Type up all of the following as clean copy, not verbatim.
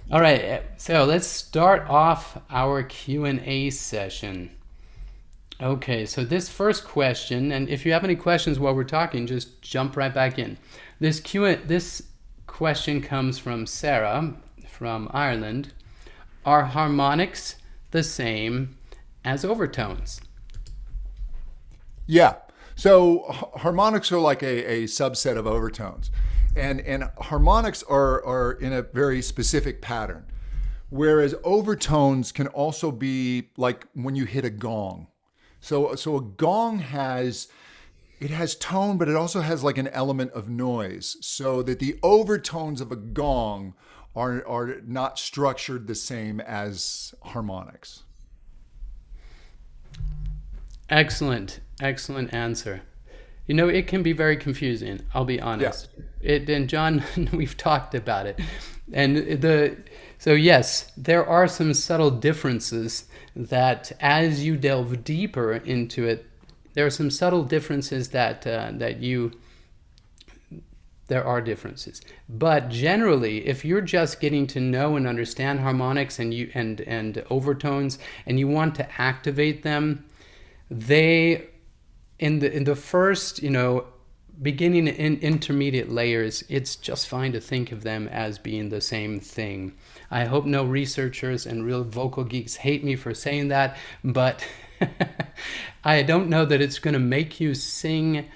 All right, so let's start off our Q&A session. Okay, so this first question, and if you have any questions while we're talking, just jump right back in. This question comes from Sarah from Ireland. Are harmonics the same as overtones? Yeah. So harmonics are like a subset of overtones. And harmonics are in a very specific pattern. Whereas overtones can also be like when you hit a gong. So a gong has tone, but it also has like an element of noise. So that the overtones of a gong are not structured the same as harmonics. Excellent, excellent answer. You know, it can be very confusing, I'll be Yeah. honest. It and John, we've talked about it. And the so yes, there are some subtle differences that as you delve deeper into it, there are some subtle differences that you there are differences. But generally, if you're just getting to know and understand harmonics and overtones and you want to activate them, they in the first, beginning and intermediate layers, it's just fine to think of them as being the same thing. I hope no researchers and real vocal geeks hate me for saying that, but I don't know that it's going to make you sing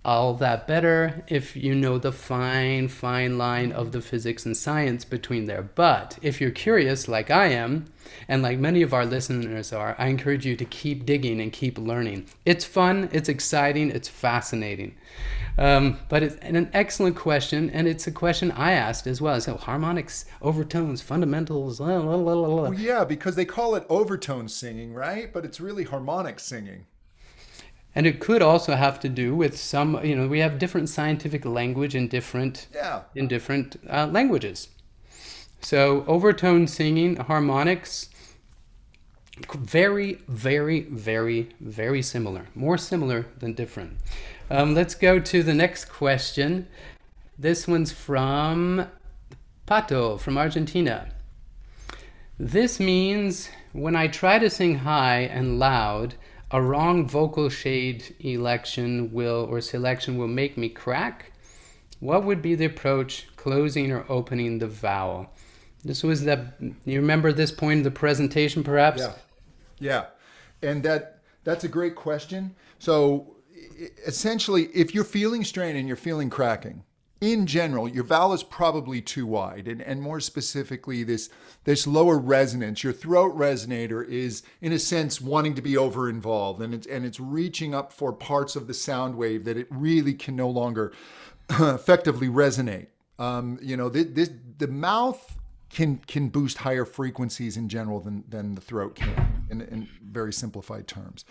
all that better if you know the fine, fine line of the physics and science between there. But if you're curious, like I am, and like many of our listeners are, I encourage you to keep digging and keep learning. It's fun, it's exciting, it's fascinating. But it's an excellent question, and it's a question I asked as well. So harmonics, overtones, fundamentals, la, la, la, la, la. Well, yeah, because they call it overtone singing, right? But it's really harmonic singing. And it could also have to do with some, we have different scientific language Yeah. in different languages. So overtone singing, harmonics, very, very, very, very similar. More similar than different. Let's go to the next question. This one's from Pato from Argentina. This means when I try to sing high and loud, a wrong vocal shade selection will make me crack. What would be the approach closing or opening the vowel? This was you remember this point of the presentation perhaps? Yeah. Yeah. And that's a great question. So essentially, if you're feeling strain and you're feeling cracking, in general, your vowel is probably too wide. And more specifically, this lower resonance, your throat resonator is, in a sense, wanting to be over involved. And it's reaching up for parts of the sound wave that it really can no longer effectively resonate. The mouth can boost higher frequencies in general than the throat can in very simplified terms.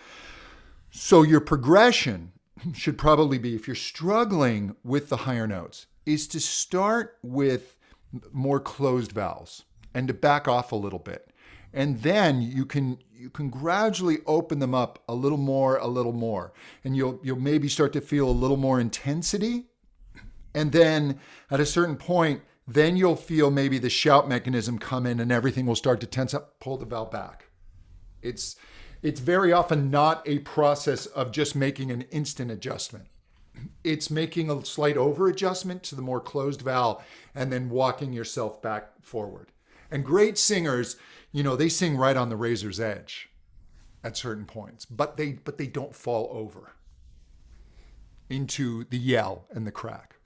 So your progression should probably be, if you're struggling with the higher notes, is to start with more closed vowels and to back off a little bit. And then you can gradually open them up a little more. And you'll maybe start to feel a little more intensity. And then at a certain point, then you'll feel maybe the shout mechanism come in and everything will start to tense up, pull the vowel back. It's it's very often not a process of just making an instant adjustment. It's making a slight over adjustment to the more closed vowel and then walking yourself back forward. And great singers, they sing right on the razor's edge at certain points, but they don't fall over into the yell and the crack.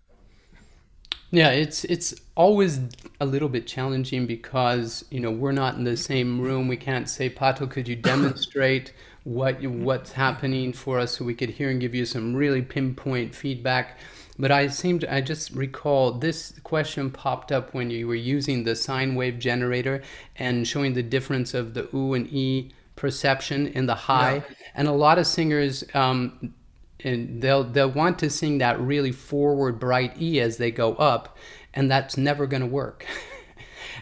Yeah, it's always a little bit challenging because we're not in the same room. We can't say, Pato, could you demonstrate what's happening for us so we could hear and give you some really pinpoint feedback. But I just recall this question popped up when you were using the sine wave generator and showing the difference of the U and E perception in the Yeah. high. And a lot of singers, and they'll want to sing that really forward bright E as they go up, and that's never going to work.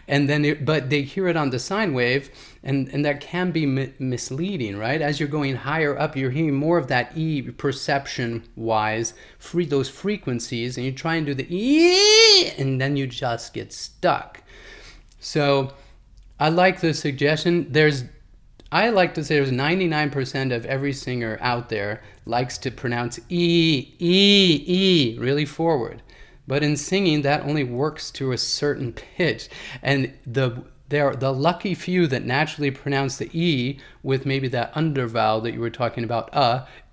But they hear it on the sine wave, and that can be misleading, right? As you're going higher up, you're hearing more of that E perception wise, those frequencies, and you try and do the E, and then you just get stuck. So I like the suggestion. I like to say there's 99% of every singer out there likes to pronounce really forward. But in singing, that only works to a certain pitch. And the lucky few that naturally pronounce the E with maybe that undervowel that you were talking about,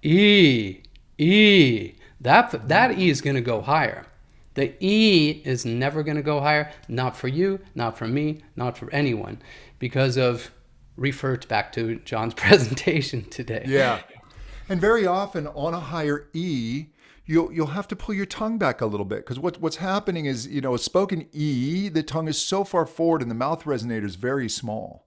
E. That E is going to go higher. The E is never going to go higher, not for you, not for me, not for anyone, because of, referred back to John's presentation today. Yeah. And very often on a higher E, you'll have to pull your tongue back a little bit, because what's happening is, a spoken E, the tongue is so far forward and the mouth resonator is very small.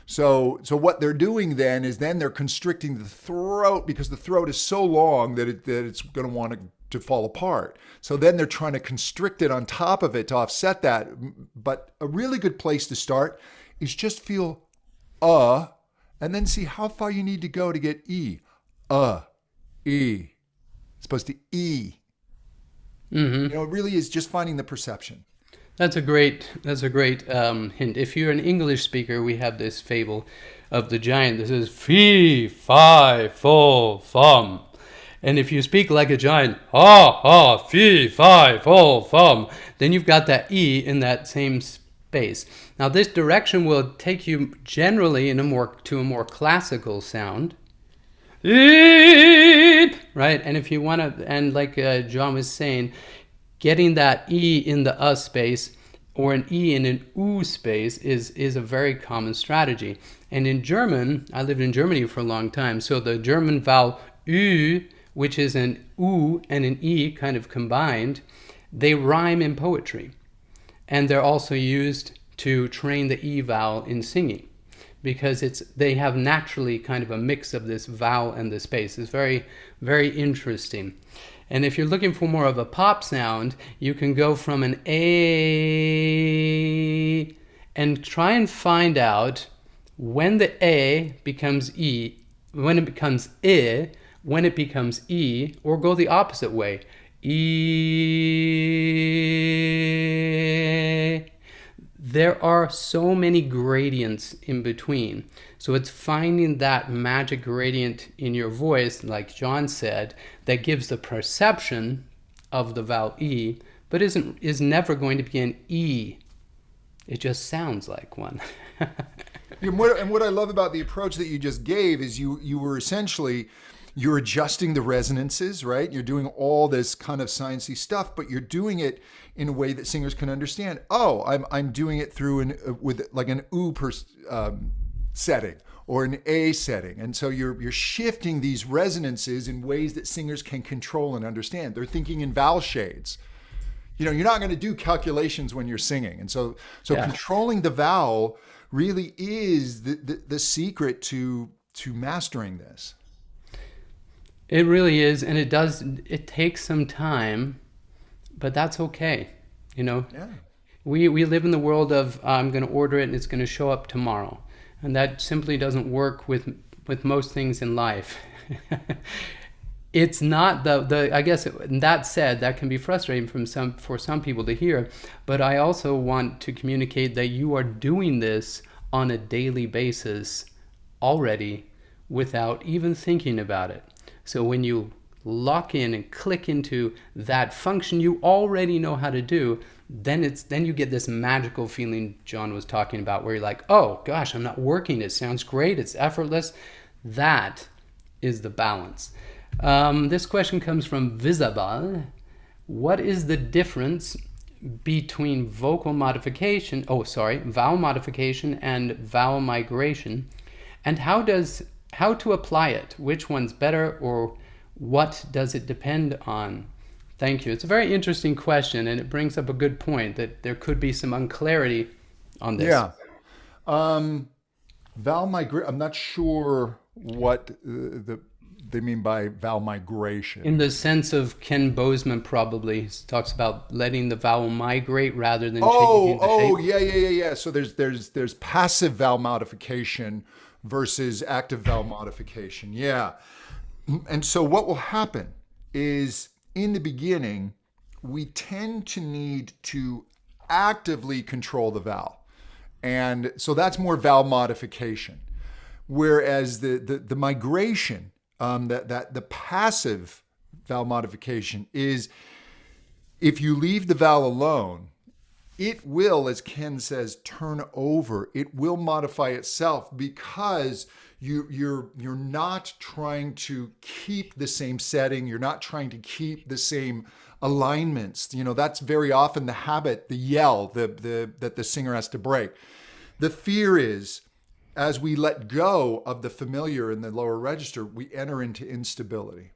So what they're doing then is they're constricting the throat, because the throat is so long that it's going to want to fall apart. So then they're trying to constrict it on top of it to offset that. But a really good place to start is just feel and then see how far you need to go to get E. E. It's supposed to E. Mm-hmm. It really is just finding the perception. That's a great hint. If you're an English speaker, we have this fable of the giant that says fee, fi, fo, fum. And if you speak like a giant, fee, fi, fo, fum, then you've got that E in that same space. Now this direction will take you generally to a more classical sound. Right? And if you want to, and like John was saying, getting that E in the space or an E in an U space is a very common strategy. And in German, I lived in Germany for a long time, so the German vowel Ü, which is an U and an E kind of combined, they rhyme in poetry. And they're also used to train the E vowel in singing, because they have naturally kind of a mix of this vowel and the space. It's very, very interesting. And if you're looking for more of a pop sound, you can go from an A and try and find out when the A becomes E, when it becomes I, when it becomes E, or go the opposite way. E. There are so many gradients in between. So it's finding that magic gradient in your voice, like John said, that gives the perception of the vowel E, but is never going to be an E. It just sounds like one. And what I love about the approach that you just gave is you were essentially, you're adjusting the resonances, right? You're doing all this kind of sciencey stuff, but you're doing it in a way that singers can understand. I'm doing it through with like an U setting or an A setting, and so you're shifting these resonances in ways that singers can control and understand. They're thinking in vowel shades. You're not going to do calculations when you're singing, and so yeah. Controlling the vowel really is the secret to mastering this. It really is, and it takes some time, but that's okay. Yeah. We live in the world of I'm going to order it and it's going to show up tomorrow, and that simply doesn't work with most things in life. It's not I guess that said, that can be frustrating for some people to hear, but I also want to communicate that you are doing this on a daily basis already without even thinking about it. So when you lock in and click into that function you already know how to do, then you get this magical feeling John was talking about, where you're like, oh gosh, I'm not working, it sounds great, it's effortless. That is the balance. This question comes from Visabal. What is the difference between vowel modification and vowel migration, and how to apply it? Which one's better, or what does it depend on? Thank you. It's a very interesting question, and it brings up a good point that there could be some unclarity on this. Yeah. Vowel migration, I'm not sure what they mean by vowel migration. In the sense of Ken Bozeman probably talks about letting the vowel migrate rather than changing the shape. Yeah. So there's passive vowel modification versus active vowel modification. Yeah. And so what will happen is, in the beginning, we tend to need to actively control the vowel. And so that's more vowel modification. Whereas the migration, the passive vowel modification is if you leave the vowel alone, it will, as Ken says, turn over. It will modify itself because you're not trying to keep the same setting. You're not trying to keep the same alignments. That's very often the habit, the yell that the singer has to break. The fear is, as we let go of the familiar in the lower register, we enter into instability.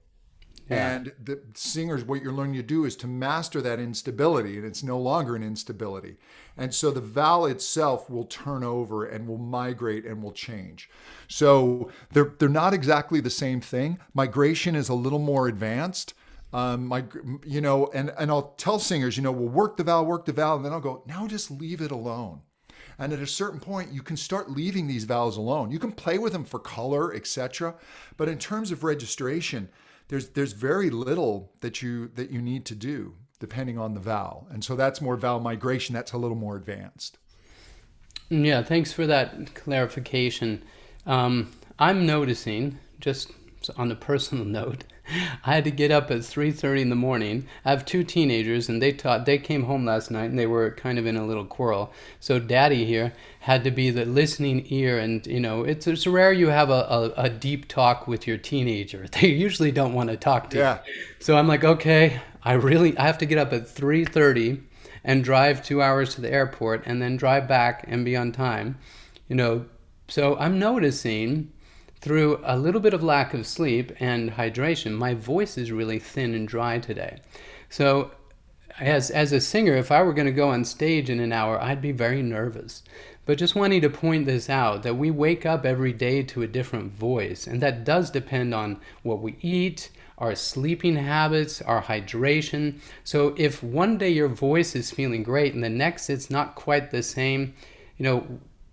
Yeah. And the singers, what you're learning to do is to master that instability, and it's no longer an instability. And so the vowel itself will turn over and will migrate and will change. So they're not exactly the same thing. Migration is a little more advanced. And I'll tell singers, we'll work the vowel, and then I'll go, now just leave it alone. And at a certain point, you can start leaving these vowels alone. You can play with them for color, etc. But in terms of registration, there's very little that you need to do depending on the vowel. And so that's more vowel migration. That's a little more advanced. Yeah, thanks for that clarification. I'm noticing, just on a personal note, I had to get up at 3:30 in the morning. I have two teenagers, and they came home last night, and they were kind of in a little quarrel. So Daddy here had to be the listening ear, and it's rare you have a deep talk with your teenager. They usually don't want to talk to you. So I'm like, okay, I have to get up at 3:30 and drive 2 hours to the airport, and then drive back and be on time. So I'm noticing, through a little bit of lack of sleep and hydration, my voice is really thin and dry today. So as a singer, if I were going to go on stage in an hour, I'd be very nervous. But just wanting to point this out, that we wake up every day to a different voice, and that does depend on what we eat, our sleeping habits, our hydration. So if one day your voice is feeling great and the next it's not quite the same,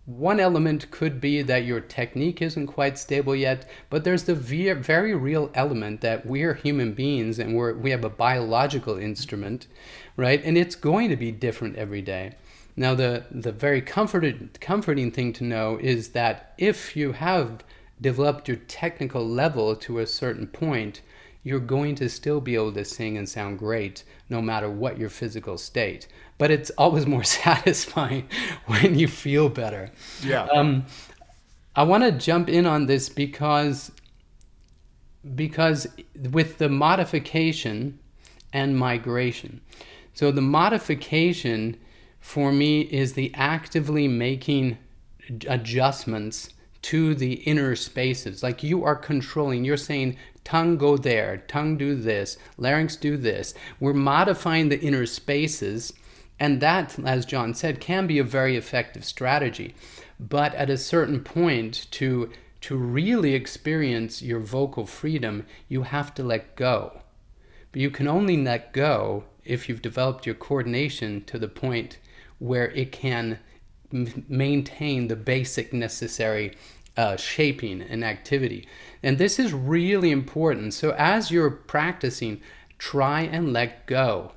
one element could be that your technique isn't quite stable yet, but there's the very real element that we're human beings and we have a biological instrument, right? And it's going to be different every day. Now, the very comforting thing to know is that if you have developed your technical level to a certain point, you're going to still be able to sing and sound great no matter what your physical state. But it's always more satisfying when you feel better. Yeah. I want to jump in on this because with the modification and migration. So the modification for me is the actively making adjustments to the inner spaces. Like you are controlling, you're saying, tongue go there, tongue do this, larynx do this. We're modifying the inner spaces, and that, as John said, can be a very effective strategy. But at a certain point, to really experience your vocal freedom, you have to let go. But you can only let go if you've developed your coordination to the point where it can maintain the basic necessary shaping and activity. And this is really important. So as you're practicing, try and let go.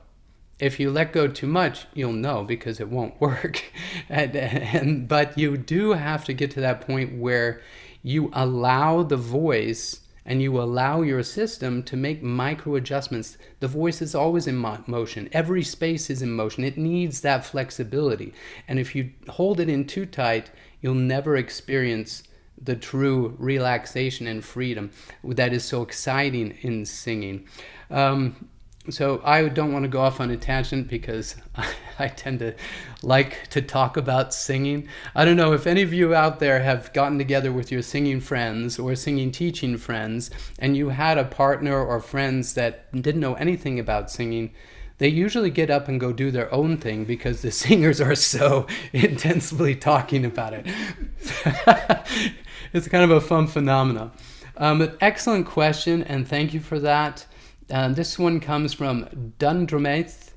If you let go too much, you'll know because it won't work. But you do have to get to that point where you allow the voice and you allow your system to make micro adjustments. The voice is always in motion. Every space is in motion. It needs that flexibility. And if you hold it in too tight, you'll never experience the true relaxation and freedom that is so exciting in singing. So I don't want to go off on a tangent because I tend to like to talk about singing. I don't know if any of you out there have gotten together with your singing friends or singing teaching friends, and you had a partner or friends that didn't know anything about singing. They usually get up and go do their own thing because the singers are so intensely talking about it. It's kind of a fun phenomenon. But excellent question, and thank you for that. This one comes from Dundrameth,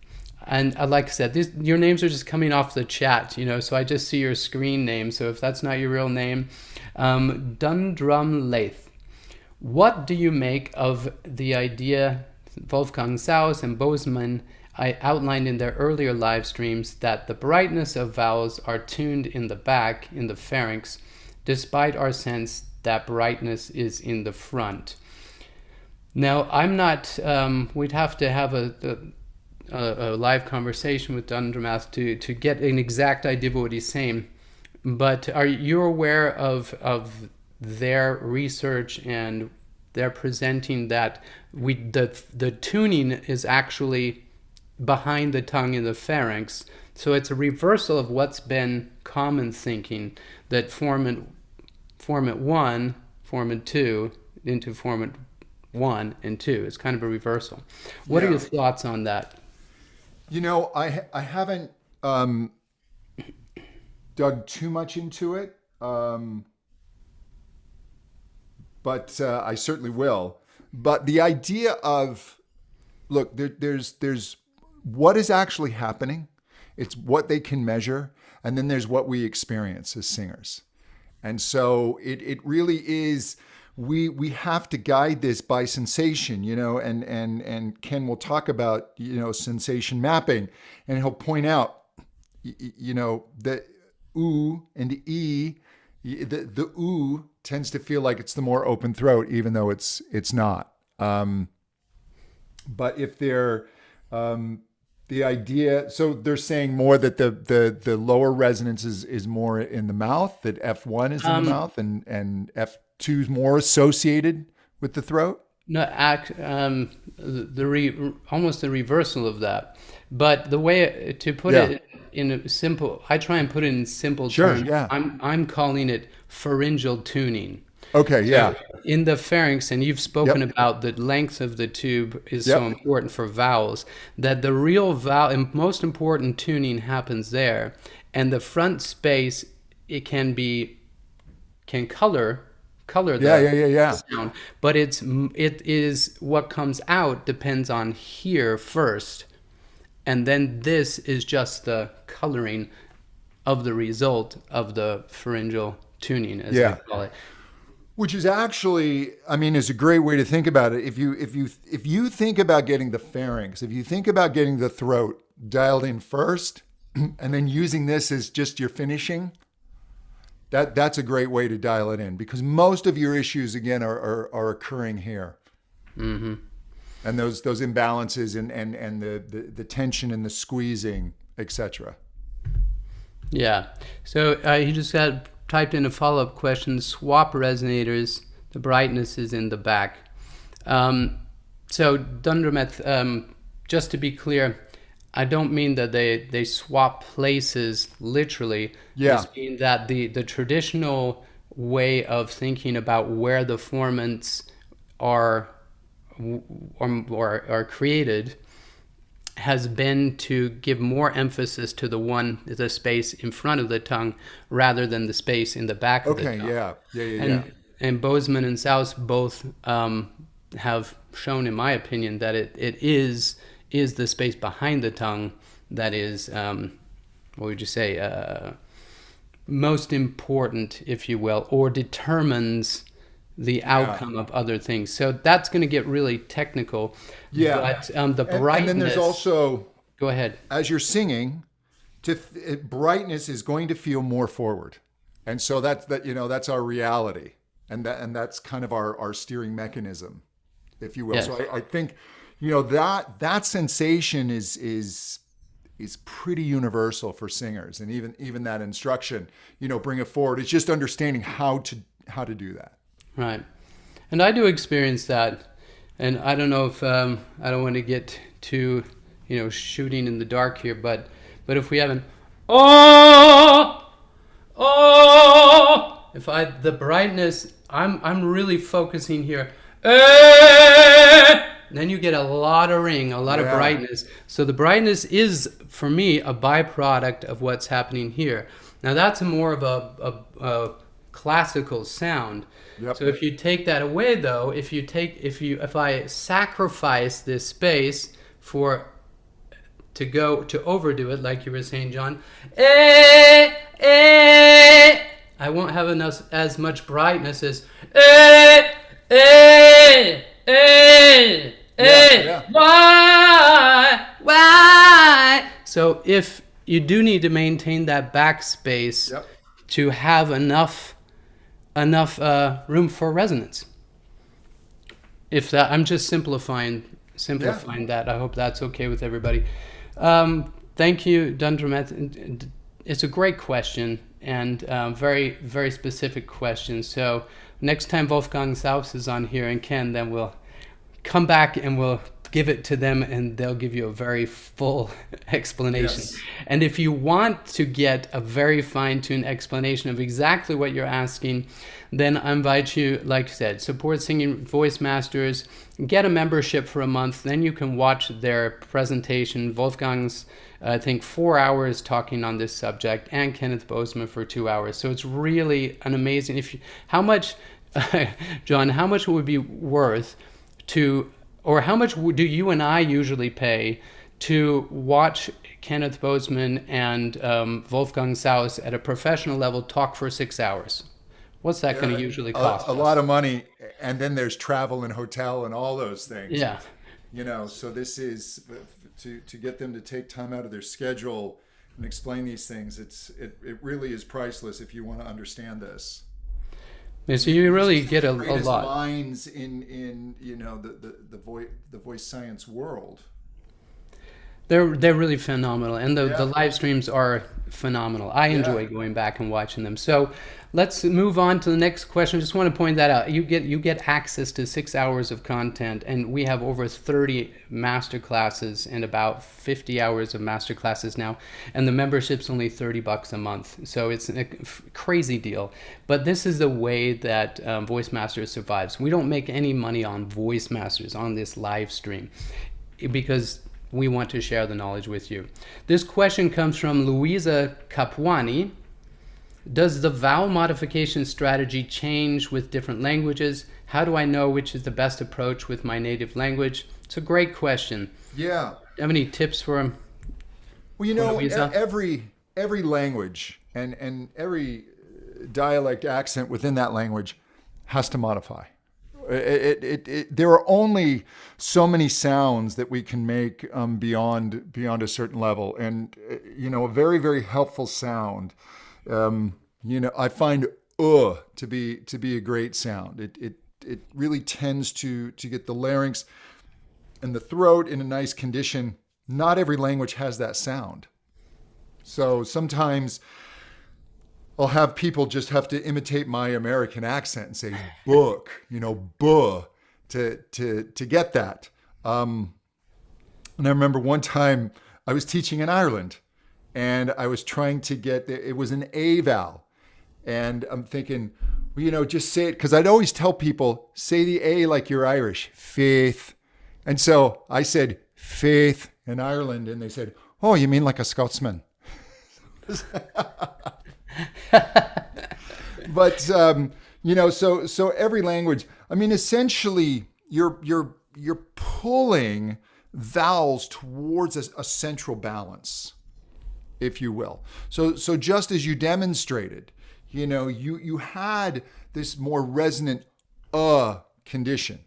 and like I said, your names are just coming off the chat, so I just see your screen name. So if that's not your real name, Dundramlath, what do you make of the idea Wolfgang Saus and Bozeman outlined in their earlier live streams that the brightness of vowels are tuned in the back, in the pharynx, despite our sense that brightness is in the front. Now, I'm not, we'd have to have a live conversation with Dundermath to get an exact idea of what he's saying. But are you aware of their research, and they're presenting that the tuning is actually behind the tongue in the pharynx? So it's a reversal of what's been common thinking, that formant 1, formant 2 into formant 1 and 2. It's kind of a reversal. What are your thoughts on that? I haven't dug too much into it, but I certainly will. But the idea of, look, there's what is actually happening. It's what they can measure, and then there's what we experience as singers. And so it really is. We have to guide this by sensation, and Ken will talk about, sensation mapping, and he'll point out, the oo and the e, the oo tends to feel like it's the more open throat, even though it's not. But if they're the idea, so they're saying more that the lower resonance is more in the mouth, that F1 is in the mouth, and F2 is more associated with the throat. No, almost the reversal of that. But the way to put it in a simple, I try and put it in simple terms. Yeah. I'm calling it pharyngeal tuning. Okay, yeah. So in the pharynx, and you've spoken about the length of the tube is so important for vowels, that the real vowel and most important tuning happens there, and the front space, it can color the sound, but it is what comes out depends on here first, and then this is just the coloring of the result of the pharyngeal tuning, as they call it. Which is actually, is a great way to think about it. If you think about getting the pharynx, if you think about getting the throat dialed in first, and then using this as just your finishing, that's a great way to dial it in, because most of your issues again are occurring here, and those imbalances and the tension and the squeezing, etc. Yeah. So he just typed in a follow-up question. Swap resonators, the brightness is in the back. So Dundermath, just to be clear, I don't mean that they swap places literally. I just mean that the traditional way of thinking about where the formants are created has been to give more emphasis to the space in front of the tongue rather than the space in the back of the tongue. Yeah. And Bozeman and Saus both have shown, in my opinion, that it is the space behind the tongue that is, what would you say, most important, if you will, or determines the outcome of other things. So that's going to get really technical. Yeah. But the brightness... And then there's also... Go ahead. As you're singing, brightness is going to feel more forward. And so that's our reality. And that's kind of our steering mechanism, if you will. Yes. So I think, that sensation is pretty universal for singers. And even that instruction, bring it forward. It's just understanding how to do that. Right. And I do experience that. And I don't know if, I don't want to get too, shooting in the dark here, but if we have an, if the brightness, I'm really focusing here, then you get a lot of ring, a lot of brightness. So the brightness is, for me, a byproduct of what's happening here. Now that's more of a classical sound. Yep. So if you take that away, though, if I sacrifice this space to overdo it, like you were saying, John, I won't have as much brightness as Hey, why? So if you do need to maintain that backspace Yep. to have enough room for resonance. If that, I'm just simplifying that. I hope that's okay with everybody. Thank you, Dundramet. It's a great question and very, very specific question. So next time Wolfgang Saus is on here and Ken, then we'll come back and we'll give it to them and they'll give you a very full explanation. Yes. And if you want to get a very fine-tuned explanation of exactly what you're asking, then I invite you, like I said, support Singing Voice Masters, get a membership for a month, then you can watch their presentation. Wolfgang's, I think, 4 hours talking on this subject, and Kenneth Bozeman for 2 hours. So it's really an amazing, how much, John, how much would be worth to, or how much do you and I usually pay to watch Kenneth Bozeman and Wolfgang Saus at a professional level talk for 6 hours? What's that going to usually cost a us? lot of money, and then there's travel and hotel and all those things. Yeah. So this is to get them to take time out of their schedule and explain these things. It really is priceless if you want to understand this. Yeah, so you really get a Greatest lot. minds in the voice science world. They're really phenomenal, and the live streams are phenomenal. I enjoy going back and watching them. So let's move on to the next question. I just want to point that out. You get access to 6 hours of content, and we have over 30 master classes and about 50 hours of master classes now, and the membership's only $30 a month. So it's a crazy deal. But this is the way that Voice Masters survives. We don't make any money on Voice Masters on this live stream because we want to share the knowledge with you. This question comes from Louisa Capuani. Does the vowel modification strategy change with different languages? How do I know which is the best approach with my native language? It's a great question. Yeah. Do you have any tips for him? Well, Louisa? every language and every dialect accent within that language has to modify. There are only so many sounds that we can make beyond a certain level, and a very, very helpful sound. I find to be a great sound. It really tends to get the larynx and the throat in a nice condition. Not every language has that sound, so sometimes I'll have people just have to imitate my American accent and say book, buh, to get that. And I remember one time I was teaching in Ireland and I was trying to get, it was an A vowel. And I'm thinking, just say it. Because I'd always tell people, say the A like you're Irish, faith. And so I said faith in Ireland and they said, oh, you mean like a Scotsman? But so every language, I mean, essentially you're pulling vowels towards a central balance, if you will. So just as you demonstrated, you had this more resonant condition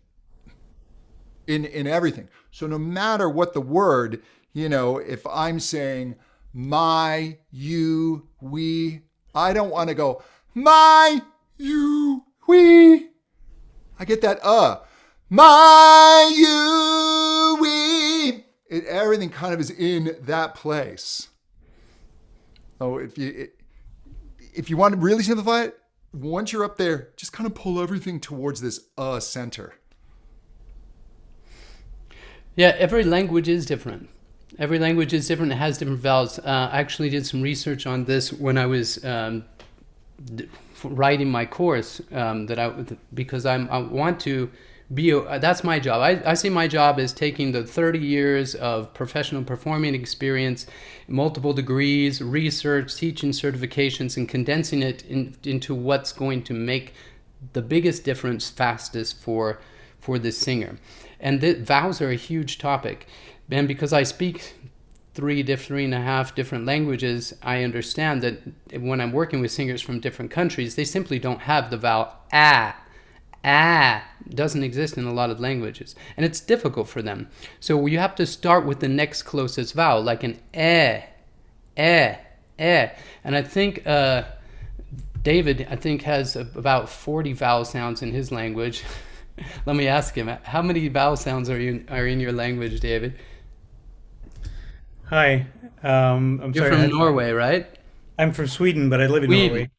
in everything. So no matter what the word, if I'm saying my, you, we, I don't want to go my, you, we. I get that my, you, we. Everything kind of is in that place. So if you want to really simplify it, once you're up there, just kind of pull everything towards this center. Yeah, every language is different. Every language is different. It has different vowels. I actually did some research on this when I was writing my course. Because I want to be. That's my job. I see my job as taking the 30 years of professional performing experience, multiple degrees, research, teaching certifications, and condensing it into what's going to make the biggest difference fastest for the singer. And vowels are a huge topic. And because I speak 3.5 different languages, I understand that when I'm working with singers from different countries, they simply don't have the vowel ah doesn't exist in a lot of languages, and it's difficult for them. So you have to start with the next closest vowel, like an eh, eh. And I think David, I think, has about 40 vowel sounds in his language. Let me ask him, how many vowel sounds are in your language, David? Hi. I'm You're sorry. from Norway, right? I'm from Sweden, but I live in Sweden. Norway.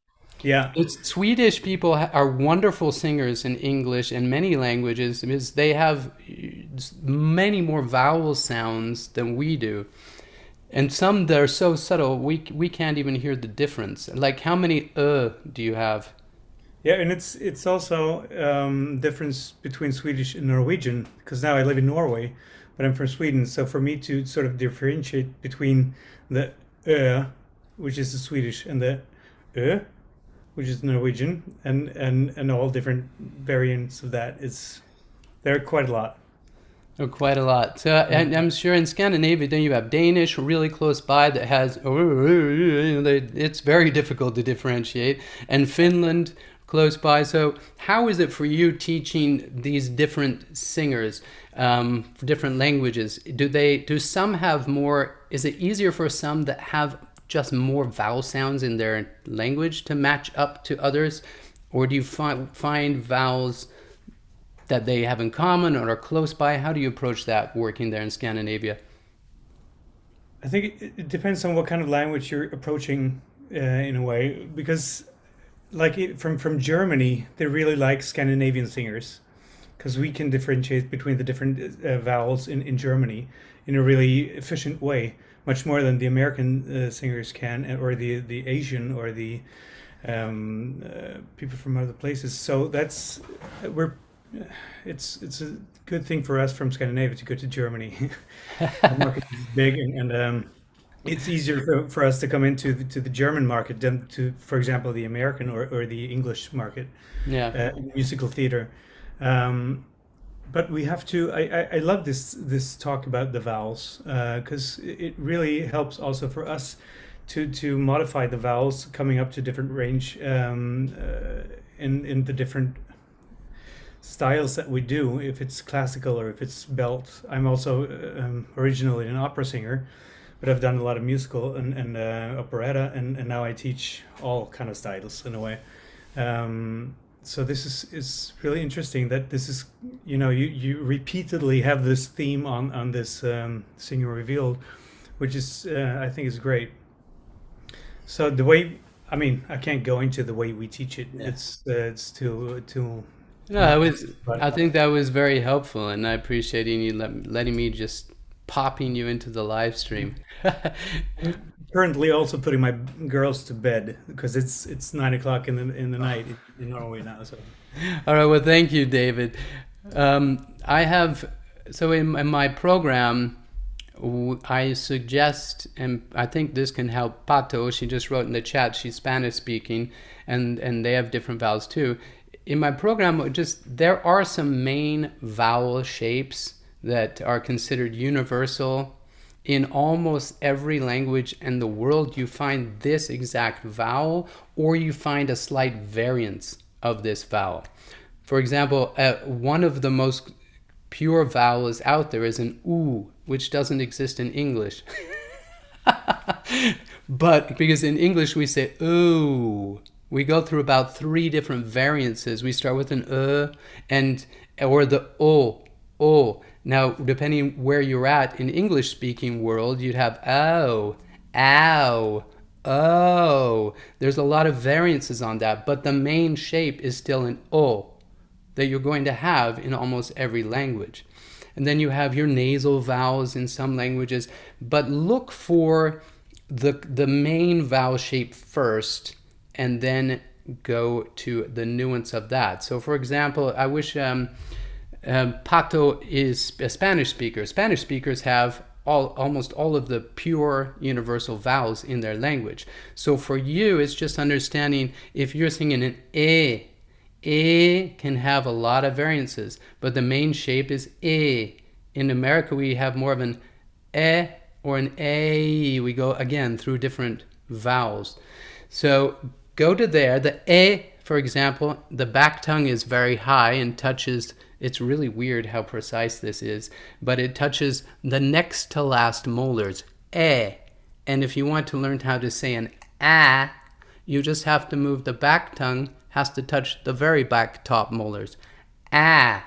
Yeah. It's Swedish people are wonderful singers in English and many languages because they have many more vowel sounds than we do. And some that are so subtle we can't even hear the difference. Like how many do you have? Yeah, and it's also difference between Swedish and Norwegian because now I live in Norway, but I'm from Sweden. So for me to sort of differentiate between the which is the Swedish, and the ö, which is Norwegian, and all different variants of that, is there are quite a lot. Oh, quite a lot. So and I'm sure in Scandinavia, then you have Danish really close by that has it's very difficult to differentiate, and Finland close by. So how is it for you teaching these different singers for different languages? Do some have more? Is it easier for some that have just more vowel sounds in their language to match up to others, or do you find vowels that they have in common or are close by? How do you approach that working there in Scandinavia? I think it depends on what kind of language you're approaching in a way, because like from Germany, they really like Scandinavian singers because we can differentiate between the different vowels in Germany in a really efficient way, much more than the American singers can, or the Asian, or the people from other places. So that's we're it's a good thing for us from Scandinavia to go to Germany. The market is big, and it's easier for us to come into to the German market than to, for example, the American or the English market, Yeah. musical theater. Um, but we have to. I love this talk about the vowels because it really helps also for us to modify the vowels coming up to different range in the different styles that we do, if it's classical or if it's belt. I'm also originally an opera singer, but I've done a lot of musical and operetta, and now I teach all kind of styles in a way. So this is really interesting that this is, you repeatedly have this theme on this Singer Revealed, which is I think is great. So the way, I mean, I can't go into the way we teach it. Yeah. It's too No, much. I But think that was very helpful, and I appreciate you letting me just popping you into the live stream. I'm currently also putting my girls to bed because it's 9 o'clock in the night in Norway now. So All right, well, thank you, David. I have, so in my program, I suggest, and I think this can help Pato. She just wrote in the chat, she's Spanish speaking, and they have different vowels too. In my program, just there are some main vowel shapes that are considered universal. In almost every language in the world, you find this exact vowel, or you find a slight variance of this vowel. For example, one of the most pure vowels out there is an oo, which doesn't exist in English. But because in English we say ooh, we go through about 3 different variances. We start with an and or the o. Now, depending where you're at in English speaking world, you'd have ow, ow, oh. There's a lot of variances on that, but the main shape is still an o that you're going to have in almost every language. And then you have your nasal vowels in some languages, but look for the main vowel shape first, and then go to the nuance of that. So, for example, I wish Pato is a Spanish speaker. Spanish speakers have almost all of the pure universal vowels in their language. So for you, it's just understanding if you're singing an can have a lot of variances, but the main shape is e. In America, we have more of an e or an a. We go again through different vowels. So go to there. The e for example, the back tongue is very high and touches, it's really weird how precise this is, but it touches the next to last molars, eh. And if you want to learn how to say an ah, you just have to move the back tongue, has to touch the very back top molars. Ah,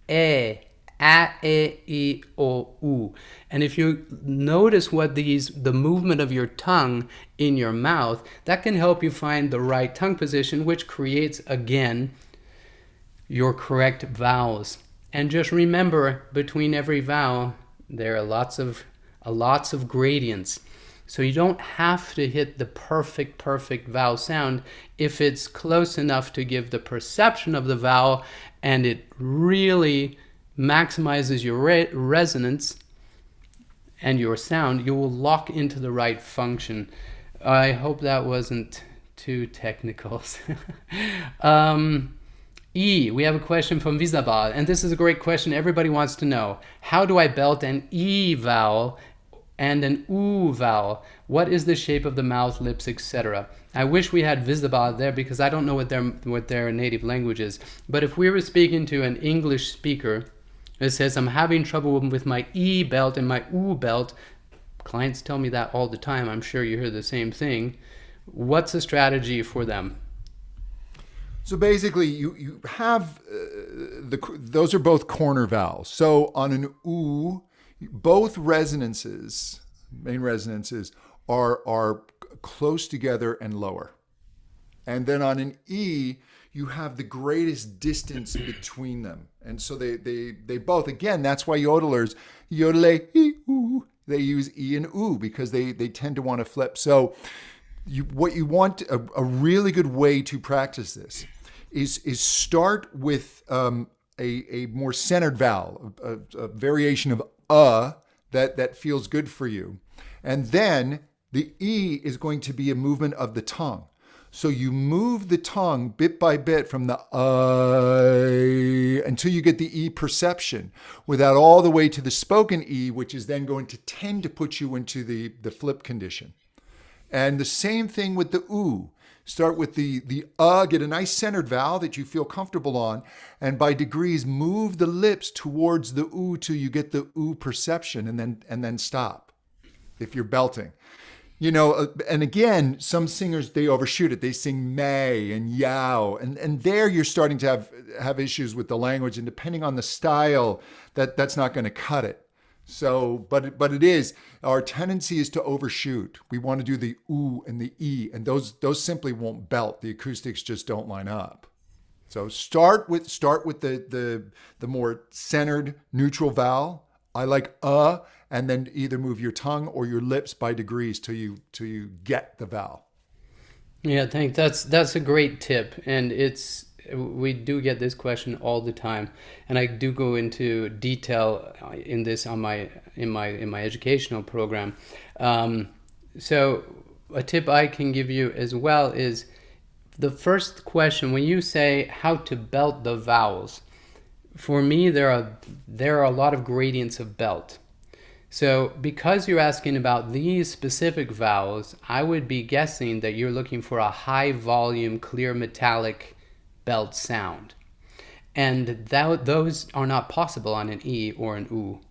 eh, a, e, o, u. And if you notice what the movement of your tongue in your mouth, that can help you find the right tongue position, which creates, again, your correct vowels. And just remember, between every vowel, there are lots of gradients. So you don't have to hit the perfect vowel sound if it's close enough to give the perception of the vowel and it really maximizes your resonance and your sound. You will lock into the right function. I hope that wasn't too technical. E, we have a question from Visabal, and this is a great question everybody wants to know. How do I belt an E vowel and an U vowel? What is the shape of the mouth, lips, etc.? I wish we had Visabal there because I don't know what their native language is. But if we were speaking to an English speaker that says, I'm having trouble with my E belt and my U belt, clients tell me that all the time, I'm sure you hear the same thing. What's a strategy for them? So basically, you have those are both corner vowels. So on an U, both resonances, main resonances, are close together and lower. And then on an E, you have the greatest distance between them. And so they both, again, that's why yodelers, yodele, e, oo, they use E and U because they tend to want to flip. So what you want, a really good way to practice this is start with a more centered vowel, a variation of that feels good for you. And then the E is going to be a movement of the tongue. So you move the tongue bit by bit from the until you get the E perception, without all the way to the spoken E, which is then going to tend to put you into the flip condition. And the same thing with the U. Start with the get a nice centered vowel that you feel comfortable on, and by degrees move the lips towards the U till you get the U perception, and then stop if you're belting. And again, some singers, they overshoot it. They sing may and yow, and there you're starting to have issues with the language, and depending on the style, that's not going to cut it. So, but it is, our tendency is to overshoot. We want to do the oo and the e, and those simply won't belt. The acoustics just don't line up. So start with the more centered neutral vowel. I like and then either move your tongue or your lips by degrees till you get the vowel. Yeah, that's a great tip, and we do get this question all the time, and I do go into detail in this in my educational program. So a tip I can give you as well is the first question when you say how to belt the vowels. For me, there are a lot of gradients of belt. So because you're asking about these specific vowels, I would be guessing that you're looking for a high volume, clear metallic belt sound. And those are not possible on an E or an U.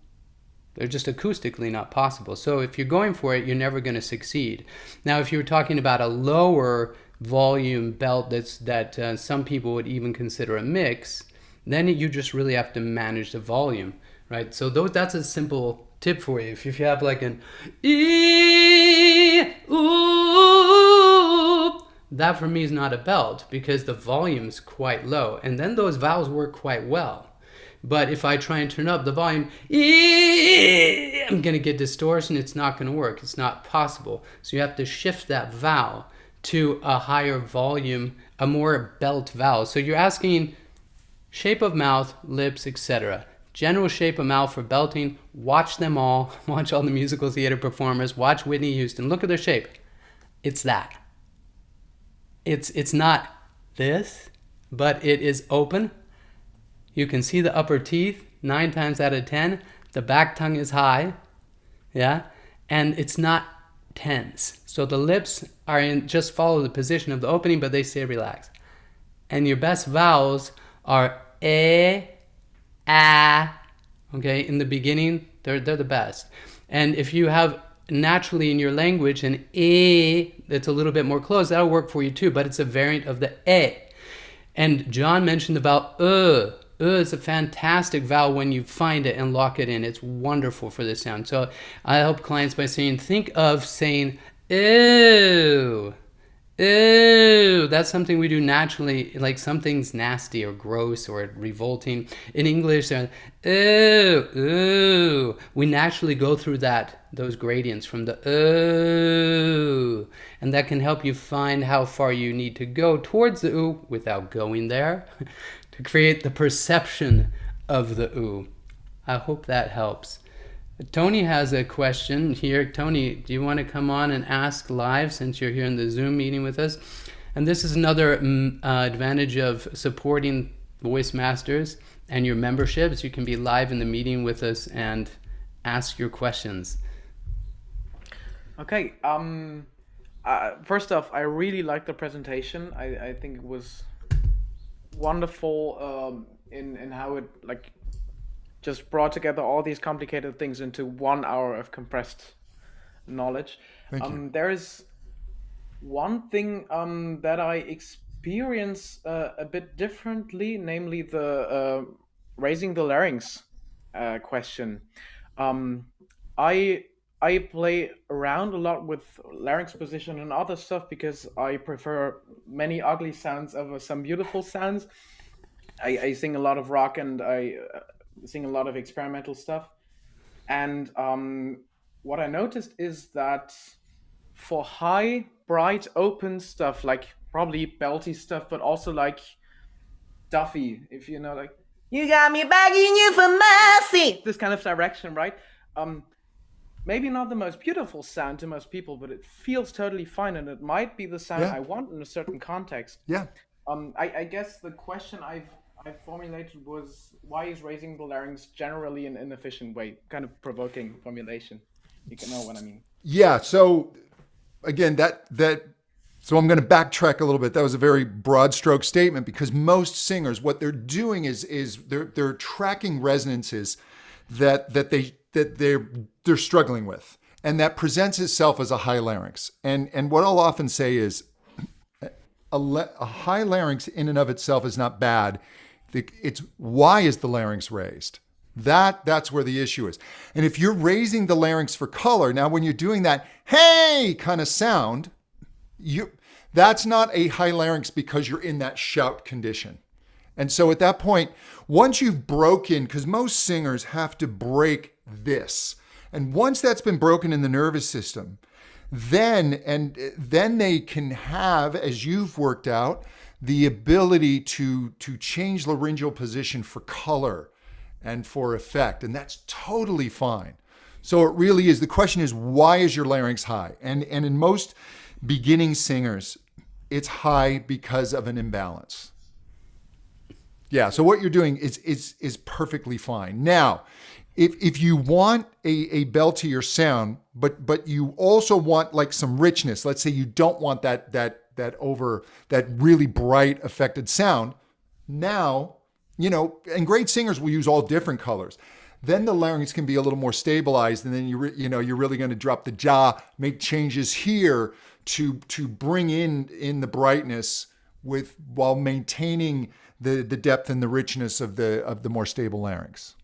They're just acoustically not possible. So if you're going for it, you're never going to succeed. Now, if you're talking about a lower volume belt that some people would even consider a mix, then you just really have to manage the volume, right? So that's a simple tip for you. If you have like an E, U, that for me is not a belt because the volume's quite low. And then those vowels work quite well. But if I try and turn up the volume, I'm going to get distortion. It's not going to work. It's not possible. So you have to shift that vowel to a higher volume, a more belt vowel. So you're asking shape of mouth, lips, etc. General shape of mouth for belting. Watch them all. Watch all the musical theater performers. Watch Whitney Houston. Look at their shape. It's that. It's not this, but it is open. You can see the upper teeth 9 times out of 10. The back tongue is high, yeah, and it's not tense. So the lips are just follow the position of the opening, but they stay relaxed. And your best vowels are a, okay, in the beginning, they're the best. And if you have naturally in your language an e that's a little bit more closed, that'll work for you too, but it's a variant of the e. And John mentioned the vowel is a fantastic vowel when you find it and lock it in. It's wonderful for this sound. So I help clients by saying, think of saying ew. Ew, that's something we do naturally, like something's nasty or gross or revolting. In English, ew. We naturally go through those gradients from the ooh, and that can help you find how far you need to go towards the ooh without going there to create the perception of the ooh. I hope that helps. Tony has a question here. Tony, do you want to come on and ask live since you're here in the Zoom meeting with us? And this is another advantage of supporting Voice Masters and your memberships. You can be live in the meeting with us and ask your questions. Okay. First off, I really liked the presentation. I think it was wonderful in how it just brought together all these complicated things into 1 hour of compressed knowledge. Thank you. There is one thing that I experience a bit differently, namely the raising the larynx question. I play around a lot with larynx position and other stuff because I prefer many ugly sounds over some beautiful sounds. I sing a lot of rock and I sing a lot of experimental stuff. And what I noticed is that for high, bright, open stuff, like probably belty stuff, but also like Duffy, if you know, like, you got me begging you for mercy, this kind of direction, right? Maybe not the most beautiful sound to most people, but it feels totally fine, and it might be the sound I want in a certain context. Yeah. I guess the question I've formulated was, why is raising the larynx generally an inefficient way? Kind of provoking formulation. You can know what I mean. Yeah. So again, so I'm going to backtrack a little bit. That was a very broad stroke statement because most singers, what they're doing is they're tracking resonances that they're struggling with, and that presents itself as a high larynx. And what I'll often say is a high larynx in and of itself is not bad. It's why is the larynx raised? That's where the issue is. And if you're raising the larynx for color, now when you're doing that hey kind of sound, that's not a high larynx because you're in that shout condition. And so at that point, once you've broken, because most singers have to break this, and once that's been broken in the nervous system, then they can have, as you've worked out, the ability to change laryngeal position for color and for effect, and that's totally fine. So it really is. The question is, why is your larynx high? And in most beginning singers, it's high because of an imbalance. Yeah. So what you're doing is perfectly fine. Now, if you want a beltier sound, but you also want like some richness. Let's say you don't want that really bright affected sound. Now, and great singers will use all different colors. Then the larynx can be a little more stabilized, and then you're really going to drop the jaw, make changes here to bring in the brightness while maintaining the depth and the richness of the more stable larynx.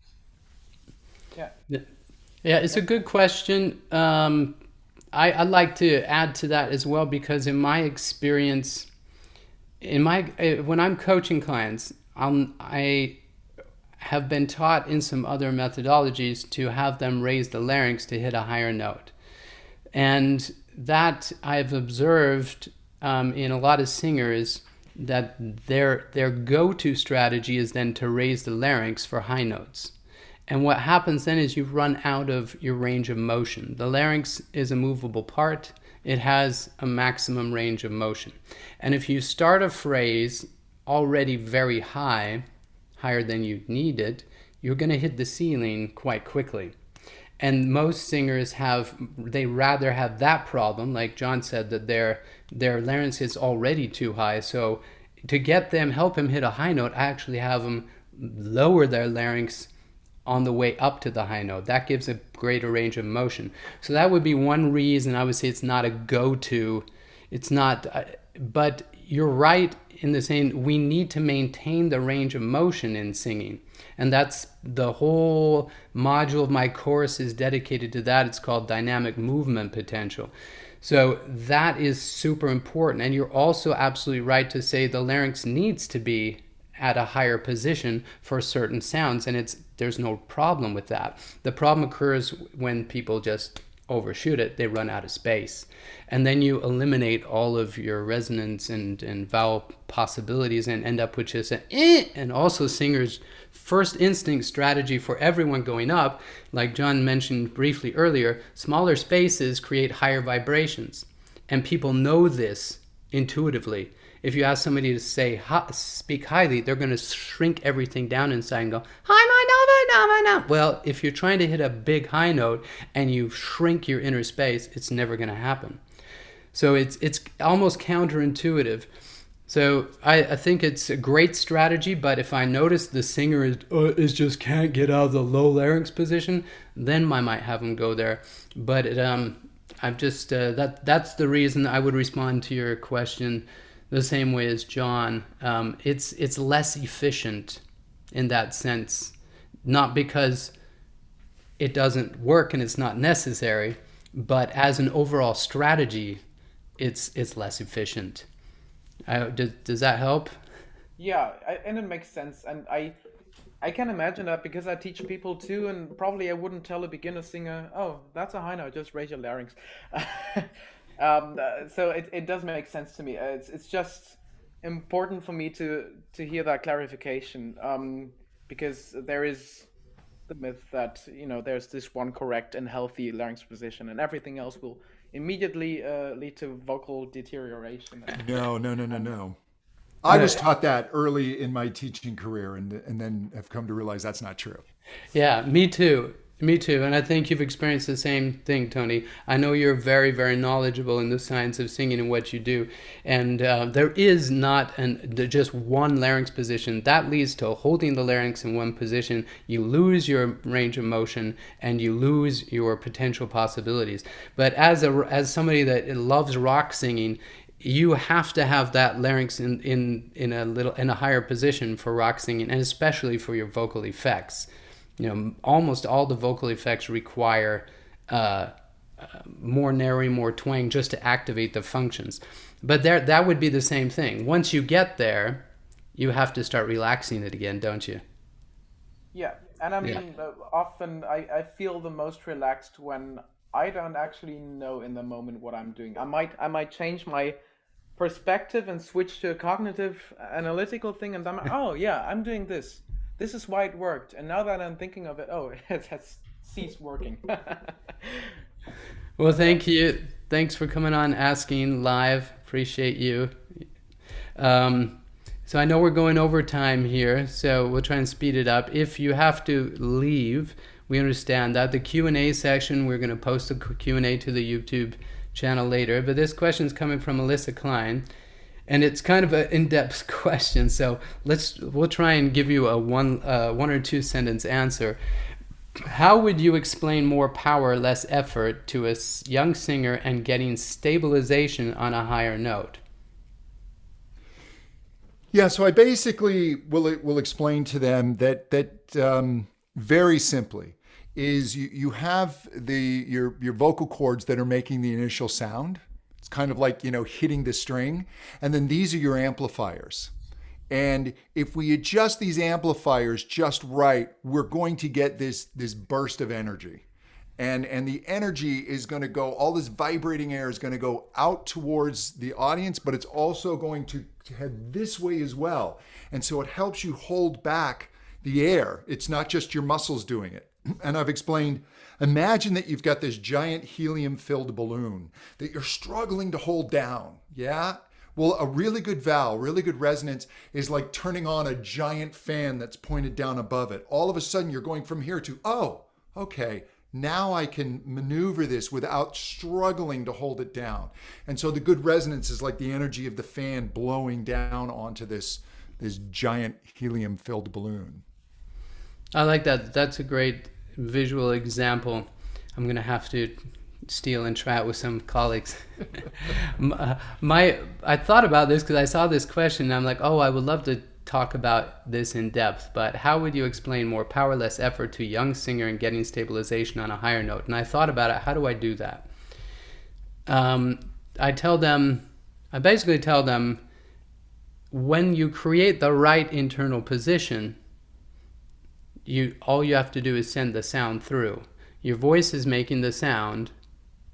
Yeah, it's a good question. I'd like to add to that as well, because in my experience, when I'm coaching clients, I have been taught in some other methodologies to have them raise the larynx to hit a higher note. And that I've observed in a lot of singers, that their go-to strategy is then to raise the larynx for high notes. And what happens then is you run out of your range of motion. The larynx is a movable part. It has a maximum range of motion. And if you start a phrase already very high, higher than you need it, you're going to hit the ceiling quite quickly. And most singers they rather have that problem, like John said, that their larynx is already too high. So to get them, help him hit a high note, I actually have them lower their larynx on the way up to the high note. That gives a greater range of motion. So that would be one reason I would say it's not a go-to. It's not, but you're right in the saying we need to maintain the range of motion in singing. And that's the whole module of my course is dedicated to that. It's called dynamic movement potential. So that is super important. And you're also absolutely right to say the larynx needs to be at a higher position for certain sounds, and there's no problem with that. The problem occurs when people just overshoot it. They run out of space, and then you eliminate all of your resonance and vowel possibilities and end up with just an and also singers' first instinct strategy for everyone going up, like John mentioned briefly earlier, smaller spaces create higher vibrations, and people know this intuitively. If you ask somebody to speak highly, they're going to shrink everything down inside and go, hi, my, no. Well, if you're trying to hit a big high note and you shrink your inner space, it's never going to happen. So it's almost counterintuitive. So I think it's a great strategy, but if I notice the singer is just can't get out of the low larynx position, then I might have them go there. But I've just that's the reason I would respond to your question the same way as John. It's less efficient in that sense, not because it doesn't work and it's not necessary, but as an overall strategy, it's less efficient. Does that help? Yeah, and it makes sense. And I can imagine that because I teach people too, and probably I wouldn't tell a beginner singer, oh, that's a high note, just raise your larynx. So it does make sense to me. It's just important for me to hear that clarification, because there is the myth that there's this one correct and healthy larynx position, and everything else will immediately lead to vocal deterioration. No. I was taught that early in my teaching career, and then have come to realize that's not true. Yeah, me too. Me too. And I think you've experienced the same thing, Tony. I know you're very, very knowledgeable in the science of singing and what you do. And there is not just one larynx position. That leads to holding the larynx in one position. You lose your range of motion and you lose your potential possibilities. But as somebody that loves rock singing, you have to have that larynx in a higher position for rock singing, and especially for your vocal effects. Almost all the vocal effects require more narrowing, more twang, just to activate the functions. But that would be the same thing. Once you get there, you have to start relaxing it again, don't you? Yeah, and I mean, often I feel the most relaxed when I don't actually know in the moment what I'm doing. I might change my perspective and switch to a cognitive analytical thing, and I'm like, oh yeah, I'm doing this. This is why it worked. And now that I'm thinking of it, oh, it has ceased working. Well, thank you. Thanks for coming on Asking Live. Appreciate you. So I know we're going over time here, so we'll try and speed it up. If you have to leave, we understand that. The Q&A section, we're going to post the Q&A to the YouTube channel later. But this question is coming from Alyssa Klein. And it's kind of an in-depth question, so we'll try and give you a one or two sentence answer. How would you explain more power, less effort to a young singer and getting stabilization on a higher note? Yeah, so I basically will explain to them that very simply is you have your vocal cords that are making the initial sound. It's kind of like, hitting the string. And then these are your amplifiers. And if we adjust these amplifiers just right, we're going to get this burst of energy. And the energy is going to go, all this vibrating air is going to go out towards the audience, but it's also going to head this way as well. And so it helps you hold back the air. It's not just your muscles doing it. And I've explained, imagine that you've got this giant helium-filled balloon that you're struggling to hold down, yeah? Well, a really good vowel, really good resonance is like turning on a giant fan that's pointed down above it. All of a sudden, you're going from here to, oh, okay, Now I can maneuver this without struggling to hold it down. And so the good resonance is like the energy of the fan blowing down onto this giant helium-filled balloon. I like that. That's a great visual example. I'm going to have to steal and try it with some colleagues. I thought about this because I saw this question and I'm like, oh, I would love to talk about this in depth, but how would you explain more powerless effort to a young singer in getting stabilization on a higher note? And I thought about it, how do I do that? I basically tell them, when you create the right internal position, all you have to do is send the sound through. Your voice is making the sound,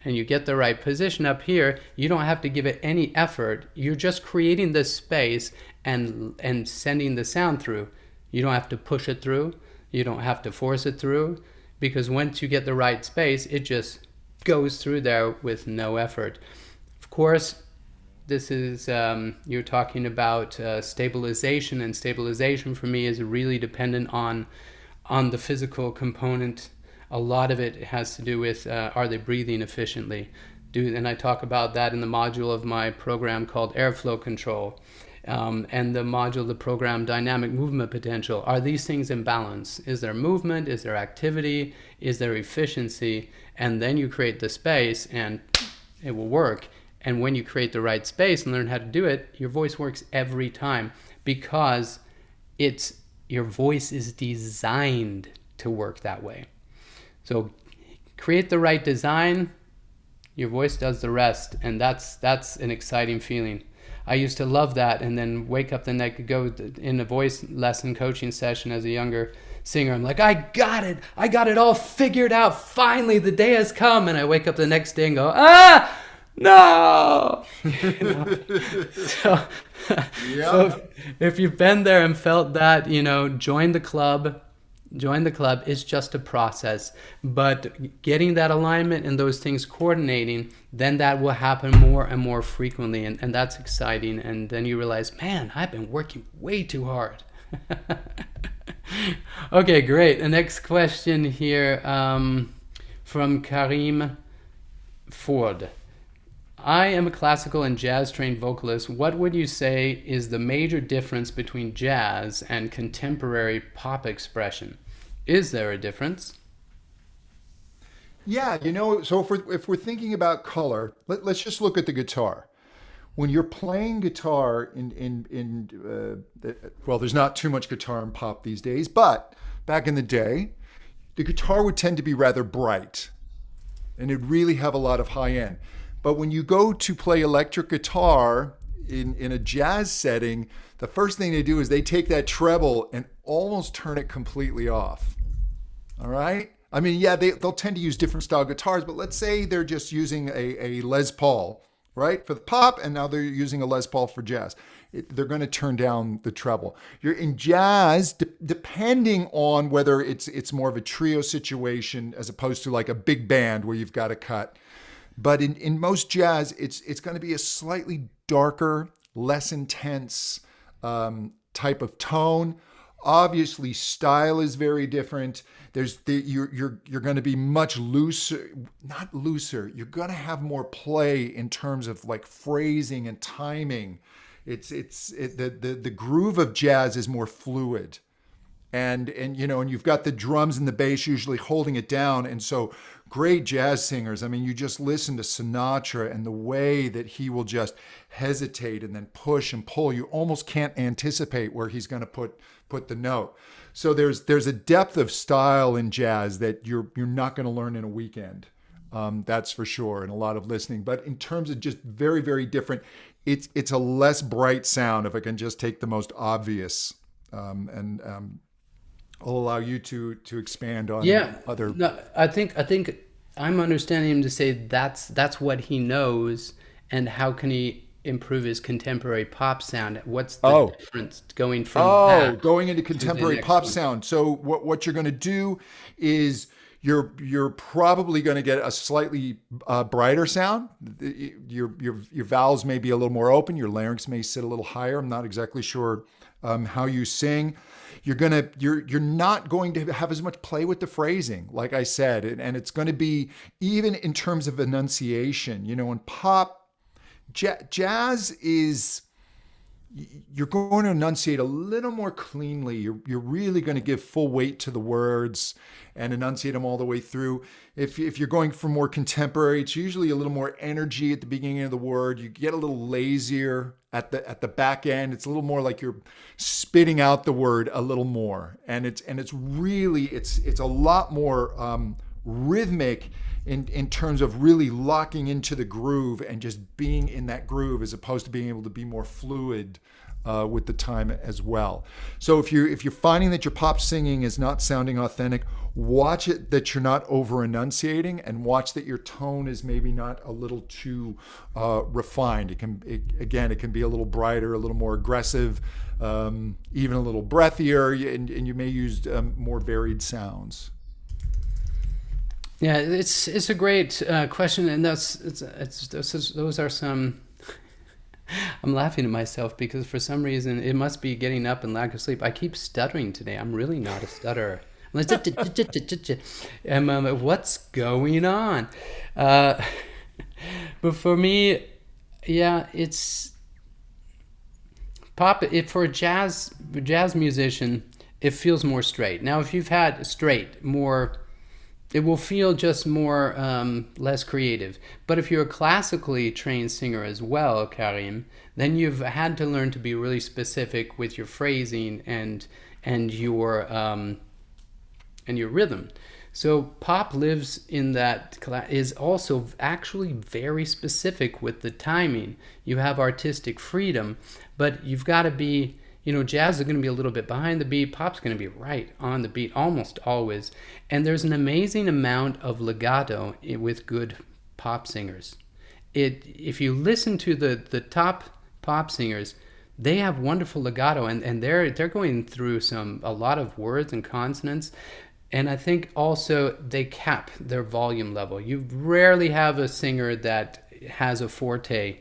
and you get the right position up here. You don't have to give it any effort. You're just creating this space and sending the sound through. You don't have to push it through. You don't have to force it through, because once you get the right space, it just goes through there with no effort. Of course, this is, you're talking about stabilization, and stabilization for me is really dependent on the physical component. A lot of it has to do with are they breathing efficiently? And I talk about that in the module of my program called Airflow Control, and the module, the program Dynamic Movement Potential. Are these things in balance? Is there movement? Is there activity? Is there efficiency? And then you create the space and it will work. And when you create the right space and learn how to do it, your voice works every time, because your voice is designed to work that way. So create the right design, your voice does the rest, and that's an exciting feeling. I used to love that, and then wake up the next, go in a voice lesson coaching session as a younger singer. I'm like, I got it all figured out. Finally, the day has come. And I wake up the next day and go, no. So, Yeah. so if you've been there and felt that, join the club. It's just a process, but getting that alignment and those things coordinating, then that will happen more and more frequently, and that's exciting. And then you realize, man, I've been working way too hard. Okay, great. The next question here from Karim Ford. I am a classical and jazz trained vocalist. What would you say is the major difference between jazz and contemporary pop expression? Is there a difference? Yeah, so if we're thinking about color, let's just look at the guitar. When you're playing guitar well, there's not too much guitar in pop these days, but back in the day, the guitar would tend to be rather bright, and it'd really have a lot of high end. But when you go to play electric guitar in a jazz setting, the first thing they do is they take that treble and almost turn it completely off. All right? I mean, yeah, they'll tend to use different style guitars, but let's say they're just using a Les Paul, right, for the pop, and now they're using a Les Paul for jazz. They're going to turn down the treble. You're in jazz, depending on whether it's more of a trio situation as opposed to like a big band where you've got to cut. But in most jazz, it's going to be a slightly darker, less intense type of tone. Obviously, style is very different. You're going to be much looser, not looser. You're going to have more play in terms of like phrasing and timing. The groove of jazz is more fluid, and you've got the drums and the bass usually holding it down. And so great jazz singers, I mean, you just listen to Sinatra and the way that he will just hesitate and then push and pull. You almost can't anticipate where he's going to put the note. So there's a depth of style in jazz that you're not going to learn in a weekend. That's for sure, and a lot of listening. But in terms of just very, very different, it's a less bright sound, if I can just take the most obvious. And I'll allow you to expand on other. No, I think I'm understanding him to say that's what he knows, and how can he improve his contemporary pop sound? What's the difference going from that going into contemporary pop sound? So what you're going to do is you're probably going to get a slightly brighter sound. Your vowels may be a little more open. Your larynx may sit a little higher. I'm not exactly sure how you sing. You're not going to have as much play with the phrasing, like I said, and it's going to be even in terms of enunciation. You know, in pop, jazz is, you're going to enunciate a little more cleanly. You're really going to give full weight to the words and enunciate them all the way through. If you're going for more contemporary, it's usually a little more energy at the beginning of the word. You get a little lazier at the back end. It's a little more like you're spitting out the word a little more, and it's a lot more rhythmic in terms of really locking into the groove and just being in that groove, as opposed to being able to be more fluid with the time as well. So if you're finding that your pop singing is not sounding authentic, watch it that you're not over enunciating, and watch that your tone is maybe not a little too refined. It can be a little brighter, a little more aggressive, even a little breathier, and you may use more varied sounds. Yeah, it's a great question, and those are some. I'm laughing at myself because for some reason it must be getting up and lack of sleep. I keep stuttering today. I'm really not a stutterer. I'm like, and what's going on? But for me, yeah, it's pop. For a jazz musician, it feels more straight. Now, if you've had straight more, it will feel just more less creative. But if you're a classically trained singer as well, Karim, then you've had to learn to be really specific with your phrasing and your rhythm. So pop lives in that is also actually very specific with the timing. You have artistic freedom, but you've got to be, jazz is going to be a little bit behind the beat. Pop's going to be right on the beat almost always. And there's an amazing amount of legato with good pop singers. If you listen to the top pop singers, they have wonderful legato, and they're going through a lot of words and consonants. And I think also they cap their volume level. You rarely have a singer that has a forte,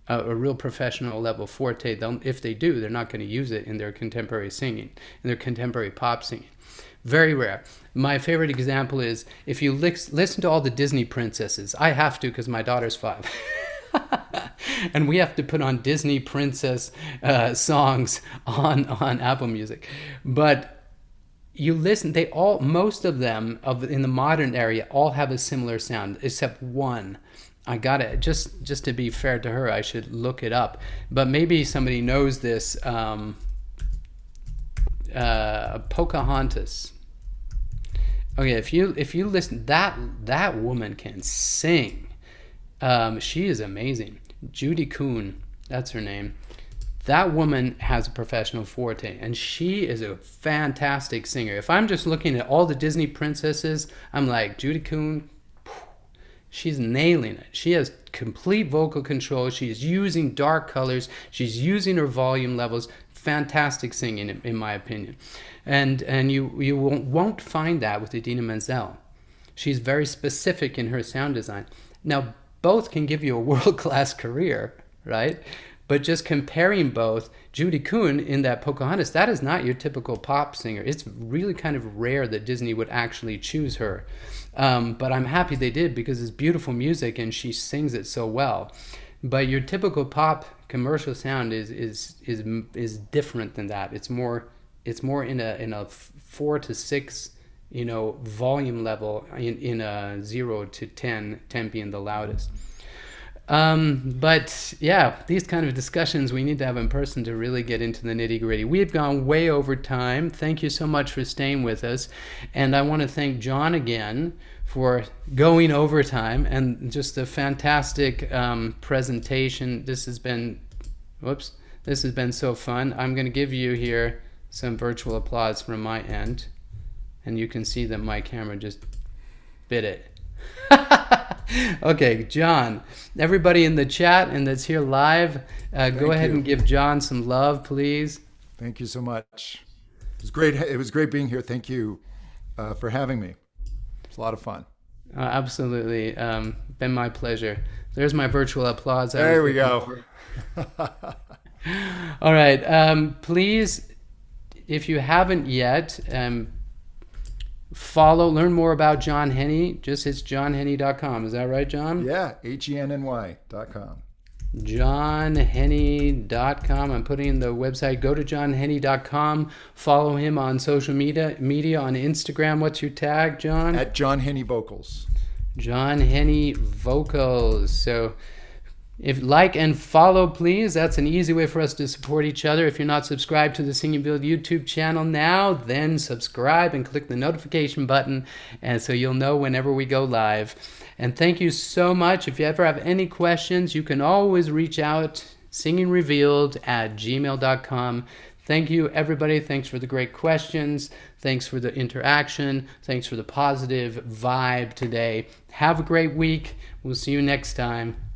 a real professional level forte. If they do, they're not going to use it in their contemporary singing, in their contemporary pop singing. Very rare. My favorite example is if you listen to all the Disney princesses. I have to because my daughter's 5. And we have to put on Disney princess songs on Apple Music. But you listen, most of them in the modern area all have a similar sound, except one. I got it. Just to be fair to her, I should look it up. But maybe somebody knows this. Pocahontas. Okay, if you listen, that woman can sing. She is amazing. Judy Kuhn, that's her name. That woman has a professional forte, and she is a fantastic singer. If I'm just looking at all the Disney princesses, I'm like, Judy Kuhn, she's nailing it. She has complete vocal control. She's using dark colors. She's using her volume levels. Fantastic singing, in my opinion. And you won't find that with Idina Menzel. She's very specific in her sound design. Now, both can give you a world-class career, right? But just comparing both, Judy Kuhn in that Pocahontas, that is not your typical pop singer. It's really kind of rare that Disney would actually choose her. But I'm happy they did because it's beautiful music and she sings it so well. But your typical pop commercial sound is different than that. It's more in a 4 to 6, volume level in a 0 to 10, 10 being the loudest. But yeah, these kind of discussions we need to have in person to really get into the nitty-gritty. We've gone way over time. Thank you so much for staying with us. And I want to thank John again for going over time and just a fantastic presentation. This has been so fun. I'm going to give you here some virtual applause from my end. And you can see that my camera just bit it. Okay, John, everybody in the chat and that's here live, go ahead and give John some love, please. Thank you so much. It was great. It was great being here. Thank you for having me. It's a lot of fun. Absolutely. Been my pleasure. There's my virtual applause. There we go. All right. Please, if you haven't yet, learn more about John Henny. Just it's johnhenny.com. Is that right, John? Yeah, henny.com. johnhenny.com. I'm putting in the website. Go to johnhenny.com. Follow him on social media on Instagram. What's your tag, John? At John Henny Vocals. John Henny Vocals. So if like and follow, please. That's an easy way for us to support each other. If you're not subscribed to the Sing and Build YouTube channel now, then subscribe and click the notification button, and so you'll know whenever we go live. And thank you so much. If you ever have any questions, you can always reach out, singingrevealed@gmail.com. Thank you, everybody. Thanks for the great questions. Thanks for the interaction. Thanks for the positive vibe today. Have a great week. We'll see you next time.